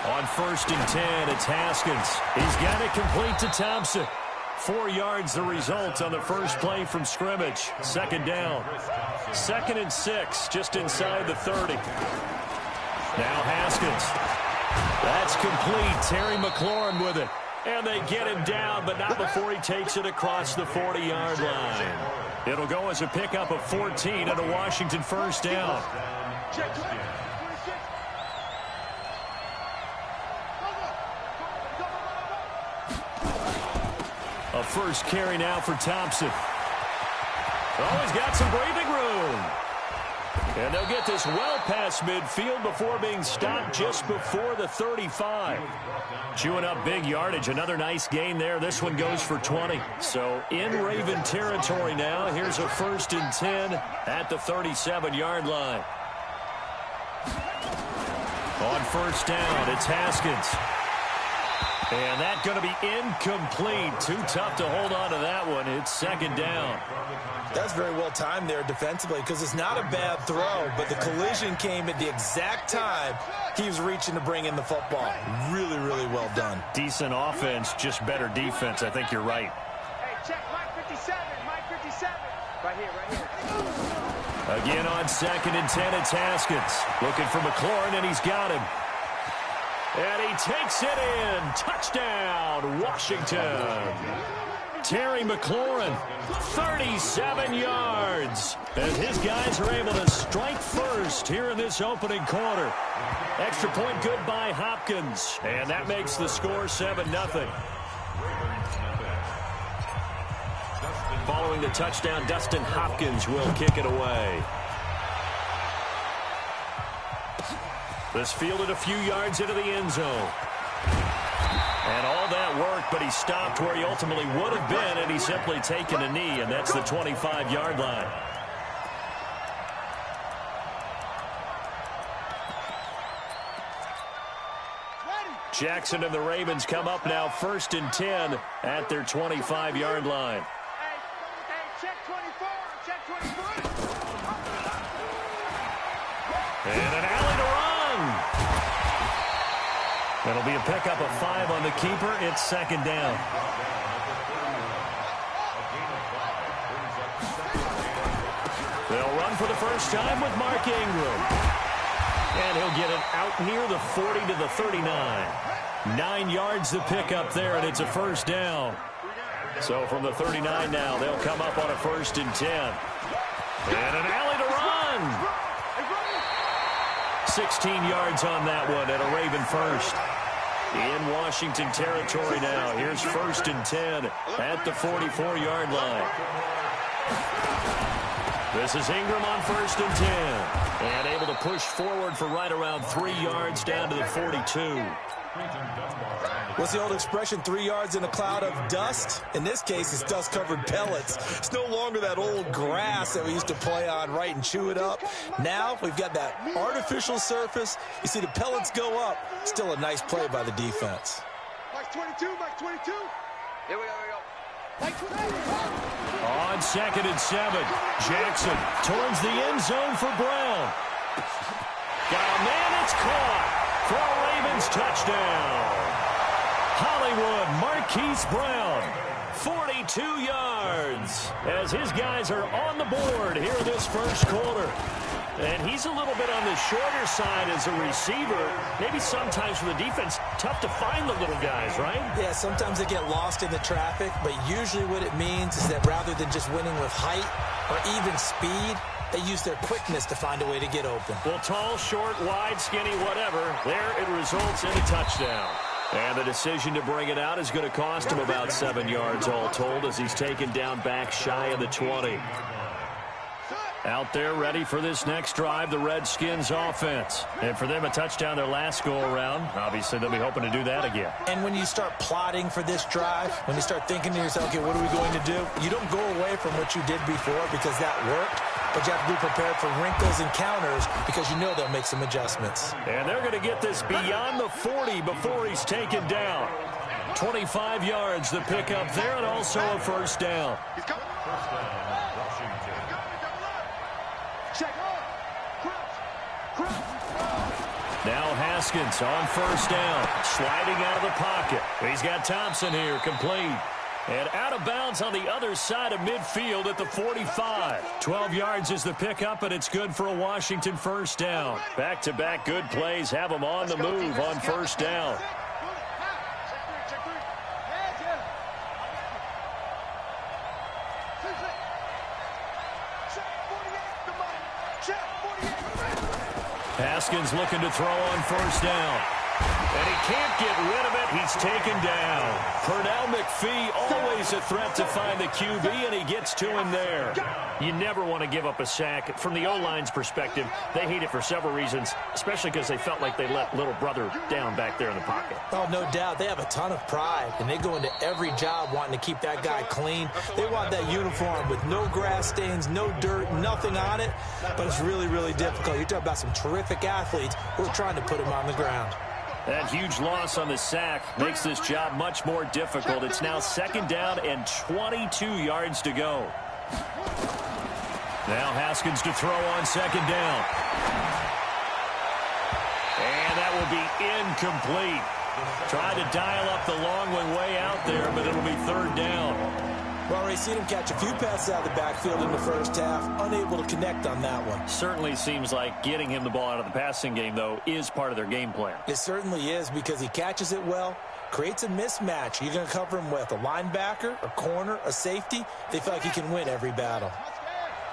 On 1st and 10, it's Haskins. He's got it complete to Thompson. 4 yards the result on the first play from scrimmage. Second down. 2nd and 6, just inside the 30. Now Haskins. That's complete. Terry McLaurin with it. And they get him down, but not before he takes it across the 40-yard line. It'll go as a pickup of 14 and a Washington first down. A first carry now for Thompson. Oh, he's got some breathing room. And they'll get this well past midfield before being stopped just before the 35. Chewing up big yardage. Another nice gain there. This one goes for 20. So in Raven territory now. Here's a 1st and 10 at the 37-yard line. On first down, it's Haskins. And that's going to be incomplete. Too tough to hold on to that one. It's second down. That's very well timed there defensively because it's not a bad throw, but the collision came at the exact time he was reaching to bring in the football. Really, really well done. Decent offense, just better defense. I think you're right. Hey, check Mike 57. Mike 57. Right here. Again on 2nd and 10, it's Haskins. Looking for McLaurin, and he's got him. And he takes it in. Touchdown, Washington. Terry McLaurin, 37 yards. And his guys are able to strike first here in this opening quarter. Extra point good by Hopkins. And that makes the score 7-0. Following the touchdown, Dustin Hopkins will kick it away. This fielded a few yards into the end zone. And all that work, but he stopped where he ultimately would have been, and he's simply taken a knee, and that's the 25-yard line. Jackson and the Ravens come up now 1st and 10 at their 25-yard line. Hey, check 24. Check 24. And an alley to run. That'll be a pickup of 5 on the keeper. It's second down. They'll run for the first time with Mark Ingram. And he'll get it out near the 40 to the 39. 9 yards the pickup there, and it's a first down. So from the 39 now, they'll come up on a 1st and 10. And an alley to run. 16 yards on that one and a Raven first. In Washington territory now. Here's 1st and 10 at the 44-yard line. This is Ingram on 1st and 10. And able to push forward for right around 3 yards down to the 42. What's the old expression, 3 yards in a cloud of dust? In this case, it's dust-covered pellets. It's no longer that old grass that we used to play on, right, and chew it up. Now we've got that artificial surface. You see the pellets go up. Still a nice play by the defense. Mike 22. Mike 22. Here we go. Mike 22. On 2nd and 7, Jackson towards the end zone for Brown. Got a man, it's caught for a Ravens touchdown. Hollywood Marquise Brown, 42 yards, as his guys are on the board here in this first quarter. And he's a little bit on the shorter side as a receiver. Maybe sometimes for the defense, tough to find the little guys, right? Yeah, sometimes they get lost in the traffic, but usually what it means is that rather than just winning with height or even speed, they use their quickness to find a way to get open. Well, tall, short, wide, skinny, whatever, there it results in a touchdown. And the decision to bring it out is going to cost him about 7 yards all told as he's taken down back shy of the 20. Out there ready for this next drive, the Redskins offense. And for them, a touchdown their last go-around. Obviously, they'll be hoping to do that again. And when you start plotting for this drive, when you start thinking to yourself, okay, what are we going to do? You don't go away from what you did before because that worked. But you have to be prepared for wrinkles and counters because you know they'll make some adjustments. And they're going to get this beyond the 40 before he's taken down. 25 yards, the pickup there, and also a first down. Now Haskins on first down, sliding out of the pocket. He's got Thompson here, complete. And out of bounds on the other side of midfield at the 45. 12 yards is the pickup, and it's good for a Washington first down. Back-to-back good plays have them on the move on first down. Haskins looking to throw on first down. And he can't get rid of it. He's taken down. Pernell McPhee always a threat to find the QB, and he gets to him there. You never want to give up a sack. From the O-line's perspective, they hate it for several reasons, especially because they felt like they let little brother down back there in the pocket. Oh, no doubt. They have a ton of pride, and they go into every job wanting to keep that guy clean. They want that uniform with no grass stains, no dirt, nothing on it. But it's really, really difficult. You're talking about some terrific athletes who are trying to put him on the ground. That huge loss on the sack makes this job much more difficult. It's now second down and 22 yards to go. Now Haskins to throw on second down. And that will be incomplete. Tried to dial up the long one way out there, but it'll be third down. Well, already seen him catch a few passes out of the backfield in the first half. Unable to connect on that one. Certainly seems like getting him the ball out of the passing game, though, is part of their game plan. It certainly is, because he catches it well, creates a mismatch. You're going to cover him with a linebacker, a corner, a safety. They feel like he can win every battle.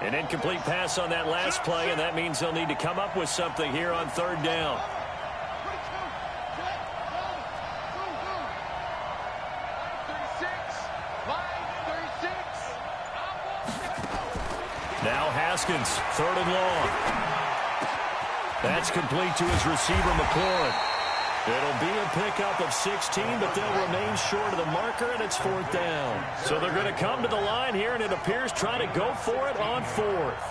An incomplete pass on that last play, and that means they'll need to come up with something here on third down. Now Haskins, third and long. That's complete to his receiver, McLaurin. It'll be a pickup of 16, but they'll remain short of the marker, and it's fourth down. So they're going to come to the line here, and it appears try to go for it on fourth.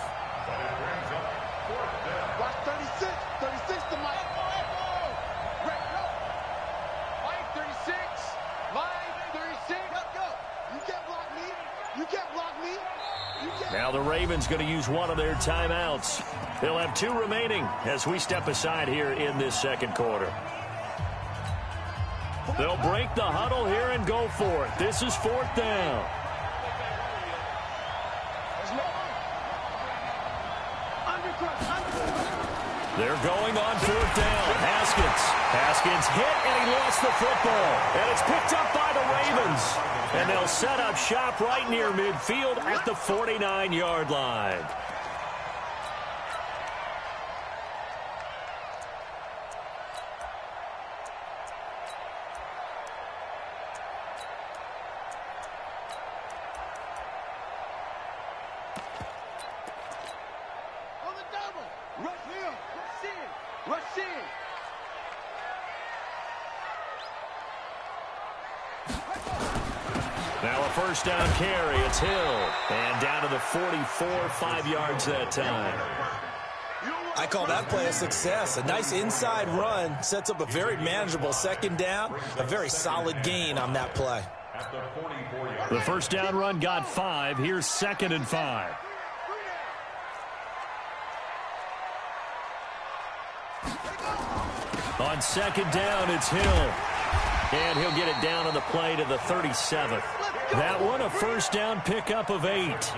Watch 36. 36 to Mike. Mike, 36. Mike, 36. Go. You can't block me. You can't block me. Now the Ravens going to use one of their timeouts. They'll have two remaining as we step aside here in this second quarter. They'll break the huddle here and go for it. This is fourth down. They're going on fourth down. Haskins hit, and he lost the football. And it's picked up by the Ravens. And they'll set up shop right near midfield at the 49-yard line. Now a first down carry. It's Hill. And down to the 44, 5 yards that time. I call that play a success. A nice inside run sets up a very manageable second down. A very solid gain on that play. The first down run got 5. Here's second and 5. On second down, it's Hill. And he'll get it down on the play to the 37th. That one, a first down pickup of 8.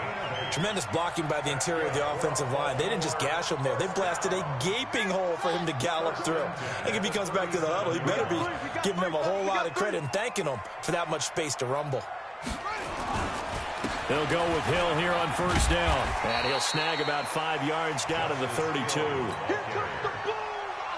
Tremendous blocking by the interior of the offensive line. They didn't just gash him there. They blasted a gaping hole for him to gallop through. I think if he comes back to the huddle, he better be giving him a whole lot of credit and thanking him for that much space to rumble. They'll go with Hill here on first down. And he'll snag about 5 yards down to the 32.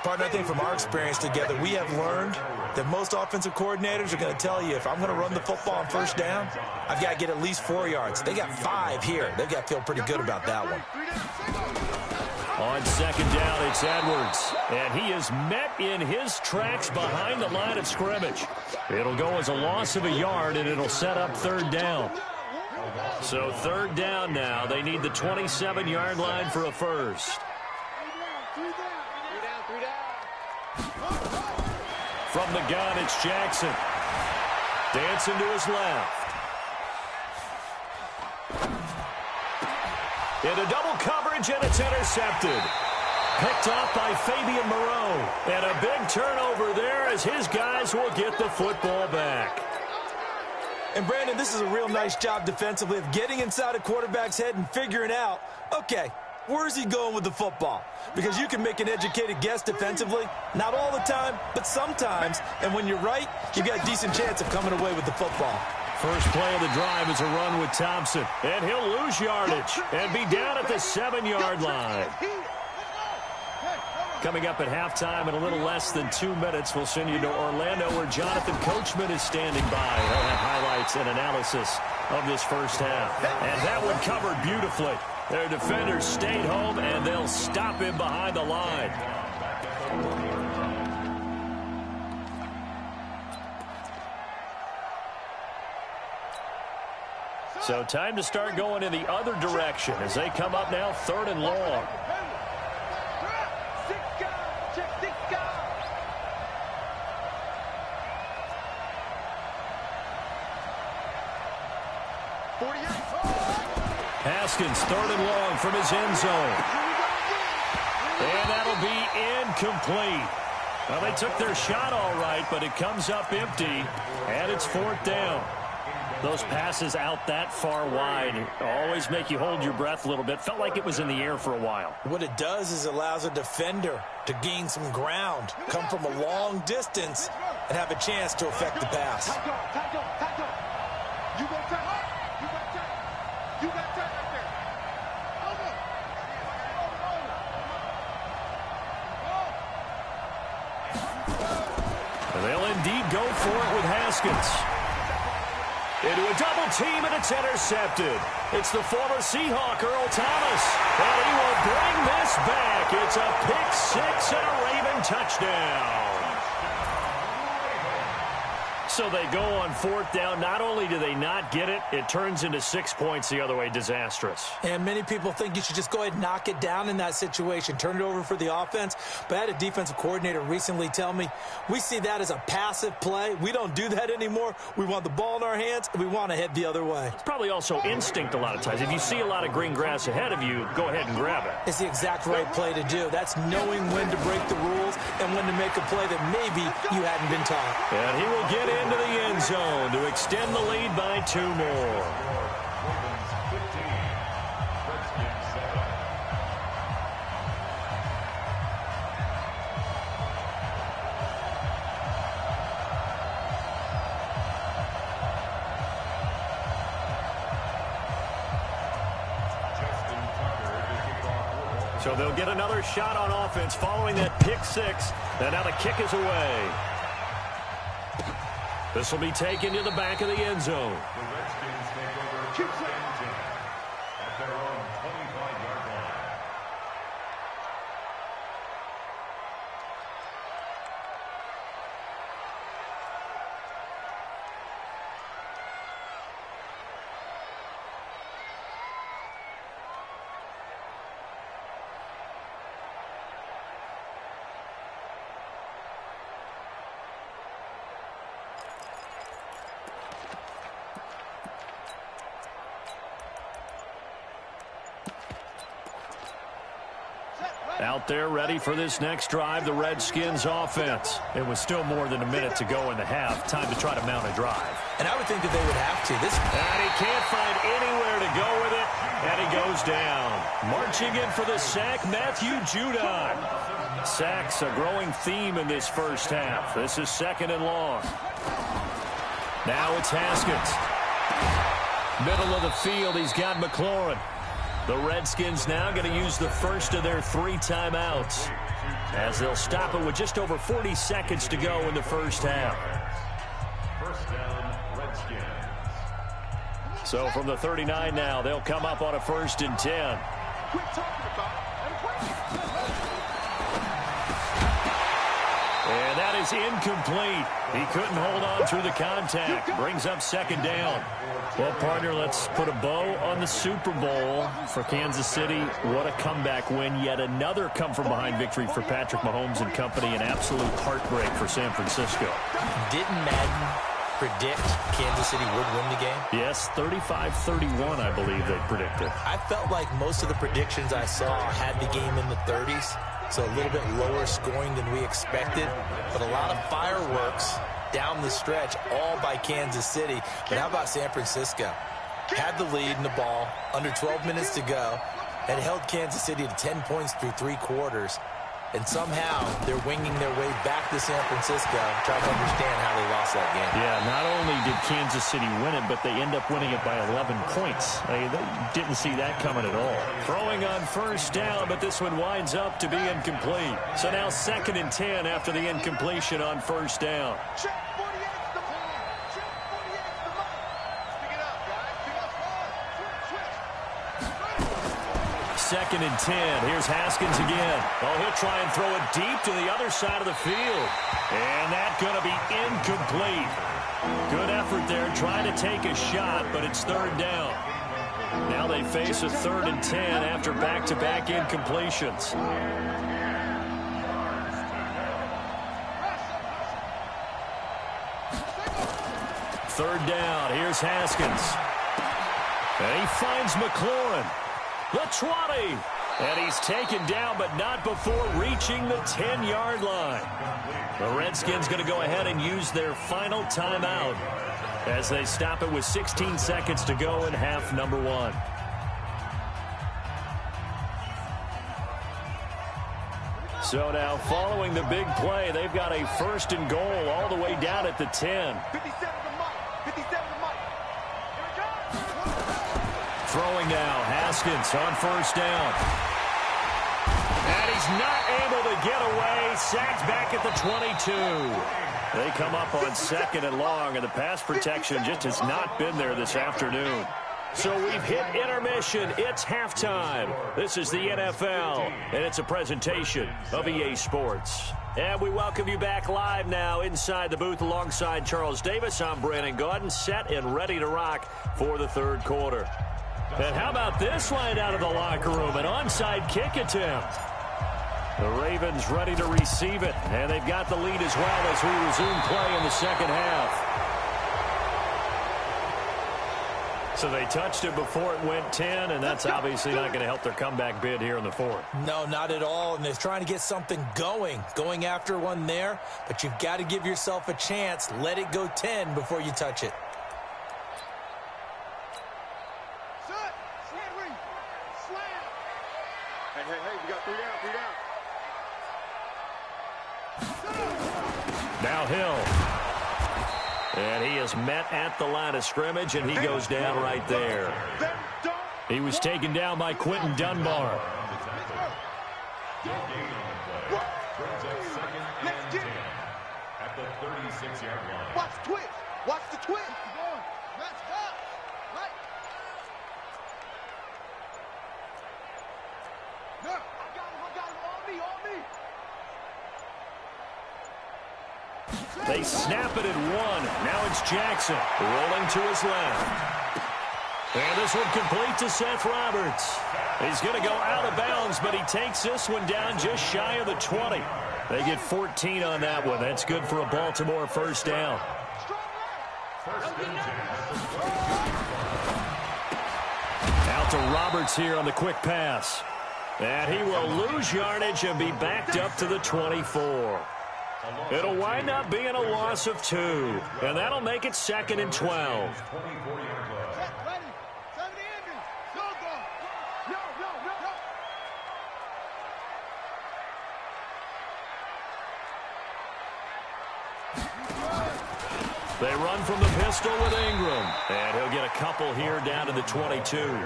Partner, I think from our experience together, we have learned that most offensive coordinators are going to tell you, if I'm going to run the football on first down, I've got to get at least 4 yards. They got 5 here. They've got to feel pretty good about that one. On second down, it's Edwards. And he is met in his tracks behind the line of scrimmage. It'll go as a loss of a yard, and it'll set up third down. So third down now. They need the 27-yard line for a first. From the gun, it's Jackson. Dancing to his left. Into double coverage, and it's intercepted. picked off by Fabian Moreau. And a big turnover there as his guys will get the football back. And, Brandon, this is a real nice job defensively of getting inside a quarterback's head and figuring out, okay, where's he going with the football? Because you can make an educated guess defensively. Not all the time, but sometimes. And when you're right, you've got a decent chance of coming away with the football. First play of the drive is a run with Thompson. And he'll lose yardage and be down at the 7-yard line. Coming up at halftime in a little less than 2 minutes, we'll send you to Orlando where Jonathan Coachman is standing by. He'll have highlights and analysis of this first half. And that one covered beautifully. Their defenders stayed home, and they'll stop him behind the line. So time to start going in the other direction as they come up now 3rd and long. Haskins, 3rd and long from his end zone. And that'll be incomplete. Well, they took their shot all right, but it comes up empty, and it's 4th down. Those passes out that far wide always make you hold your breath a little bit. Felt like it was in the air for a while. What it does is allows a defender to gain some ground, come from a long distance, and have a chance to affect the pass. You go tight. You got tight right there. They'll indeed go for it with Haskins. Into a double team, and it's intercepted. It's the former Seahawk, Earl Thomas. And he will bring this back. It's a pick-6 and a Raven touchdown. So they go on 4th down. Not only do they not get it, it turns into 6 points the other way. Disastrous. And many people think you should just go ahead and knock it down in that situation, turn it over for the offense. But I had a defensive coordinator recently tell me, we see that as a passive play. We don't do that anymore. We want the ball in our hands, and we want to head the other way. It's probably also instinct a lot of times. If you see a lot of green grass ahead of you, go ahead and grab it. It's the exact right play to do. That's knowing when to break the rules and when to make a play that maybe you hadn't been taught. And he will get into the end zone to extend the lead by 2 more. So they'll get another shot on offense following that pick-6. And now the kick is away. This will be taken to the back of the end zone. The Redskins take over 2nd and 10 at their own 25-yard line. Out there ready for this next drive, the Redskins offense. It was still more than a minute to go in the half. Time to try to mount a drive. And I would think that they would have to. And he can't find anywhere to go with it, and he goes down. Marching in for the sack, Matthew Judon. Sacks a growing theme in this first half. This is 2nd and long. Now it's Haskins. Middle of the field, he's got McLaurin. The Redskins now going to use the first of their 3 timeouts as they'll stop it with just over 40 seconds to go in the first half. First down, Redskins. So from the 39 now, they'll come up on a 1st and 10. Quit talking about it and play. And that is incomplete. He couldn't hold on through the contact. Brings up 2nd down. Well, partner, let's put a bow on the Super Bowl for Kansas City. What a comeback win. Yet another come-from-behind victory for Patrick Mahomes and company. An absolute heartbreak for San Francisco. Didn't Madden predict Kansas City would win the game? Yes, 35-31, I believe they predicted. I felt like most of the predictions I saw had the game in the 30s. so a little bit lower scoring than we expected, but a lot of fireworks down the stretch, all by Kansas City. But how about San Francisco? Had the lead in the ball, under 12 minutes to go, had held Kansas City to 10 points through 3 quarters, and somehow they're winging their way back to San Francisco, trying to understand how they lost that game. Yeah, not only did Kansas City win it, but they end up winning it by 11 points. They didn't see that coming at all. Throwing on first down, but this one winds up to be incomplete. So now 2nd and 10 after the incompletion on first down. Check 48's the mark. Check 48's the mark. Pick it up, guys. Pick up hard. Switch. 2nd and 10. Here's Haskins again. Oh, he'll try and throw it deep to the other side of the field. And that's going to be incomplete. Good effort there trying to take a shot, but it's 3rd down. Now they face a 3rd and 10 after back-to-back incompletions. 3rd down. Here's Haskins. And he finds McLaurin. The 20. And he's taken down, but not before reaching the 10-yard line. The Redskins going to go ahead and use their final timeout as they stop it with 16 seconds to go in half number 1. So now following the big play, they've got a 1st and goal all the way down at the 10. 57 to Mike. 57 to Mike. Throwing now, Haskins on first down. And he's not able to get away. Sacked back at the 22. They come up on 2nd and long, and the pass protection just has not been there this afternoon. So we've hit intermission. It's halftime. This is the NFL, and it's a presentation of EA Sports. And we welcome you back live now inside the booth alongside Charles Davis. I'm Brandon Gaudin, set and ready to rock for the 3rd quarter. And how about this line out of the locker room? An onside kick attempt. The Ravens ready to receive it, and they've got the lead as well as we resume play in the 2nd half. So they touched it before it went 10, and that's obviously not going to help their comeback bid here in the 4th. No, not at all, and they're trying to get something going after one there, but you've got to give yourself a chance. Let it go 10 before you touch it. Hey, we got 3 down, 3 down. Now Hill. And he is met at the line of scrimmage, and he goes down right there. He was taken down by Quentin Dunbar. Let's get it. At the 36-yard line. Watch the twist. Watch the twist. Let's go. Right. No, I got him. On me. They snap it at 1. Now it's Jackson rolling to his left. And this one complete to Seth Roberts. He's going to go out of bounds, but he takes this one down just shy of the 20. They get 14 on that one. That's good for a Baltimore 1st down. Out to Roberts here on the quick pass. And he will lose yardage and be backed up to the 24. It'll wind up being a loss of 2, and that'll make it 2nd and 12. They run from the pistol with Ingram, and he'll get a couple here down to the 22.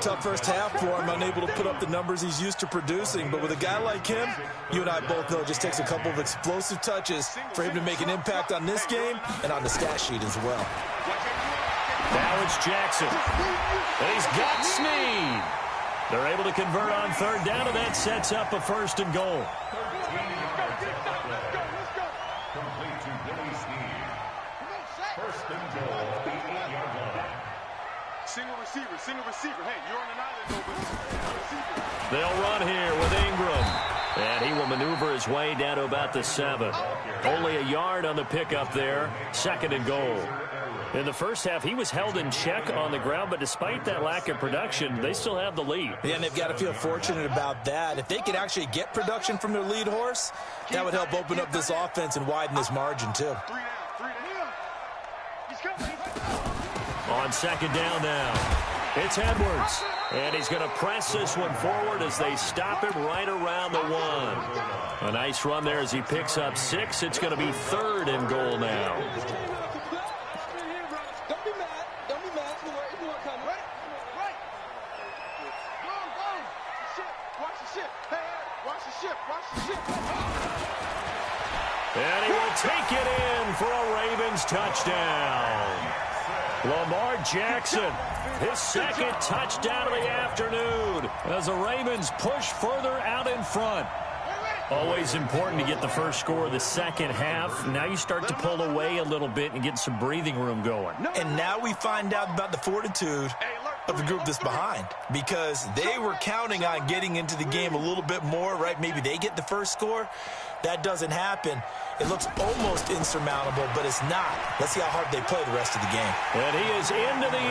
Tough first half for him, unable to put up the numbers he's used to producing. But with a guy like him, you and I both know it just takes a couple of explosive touches for him to make an impact on this game and on the stat sheet as well. Now it's Jackson. And he's got Snead. They're able to convert on 3rd down, and that sets up a 1st and goal. Complete to Willie Snead. 1st and goal, the 8-yard line. Single receiver. Hey, you're on an island over. They'll run here with Ingram. And he will maneuver his way down to about the 7. Only a yard on the pickup there. 2nd and goal. In the first half, he was held in check on the ground, but despite that lack of production, they still have the lead. Yeah, and they've got to feel fortunate about that. If they could actually get production from their lead horse, that would help open up this offense and widen this margin, too. On second down now, it's Edwards. And he's going to press this one forward as they stop him right around the 1. A nice run there as he picks up 6. It's going to be 3rd and goal now. And he will take it in for a Ravens touchdown. Lamar Jackson, his second touchdown of the afternoon as the Ravens push further out in front. Always important to get the first score of the second half. Now you start to pull away a little bit and get some breathing room going. And now we find out about the fortitude of the group that's behind, because they were counting on getting into the game a little bit more, right? Maybe they get the first score. That doesn't happen. It looks almost insurmountable, but it's not. Let's see how hard they play the rest of the game. And he is into the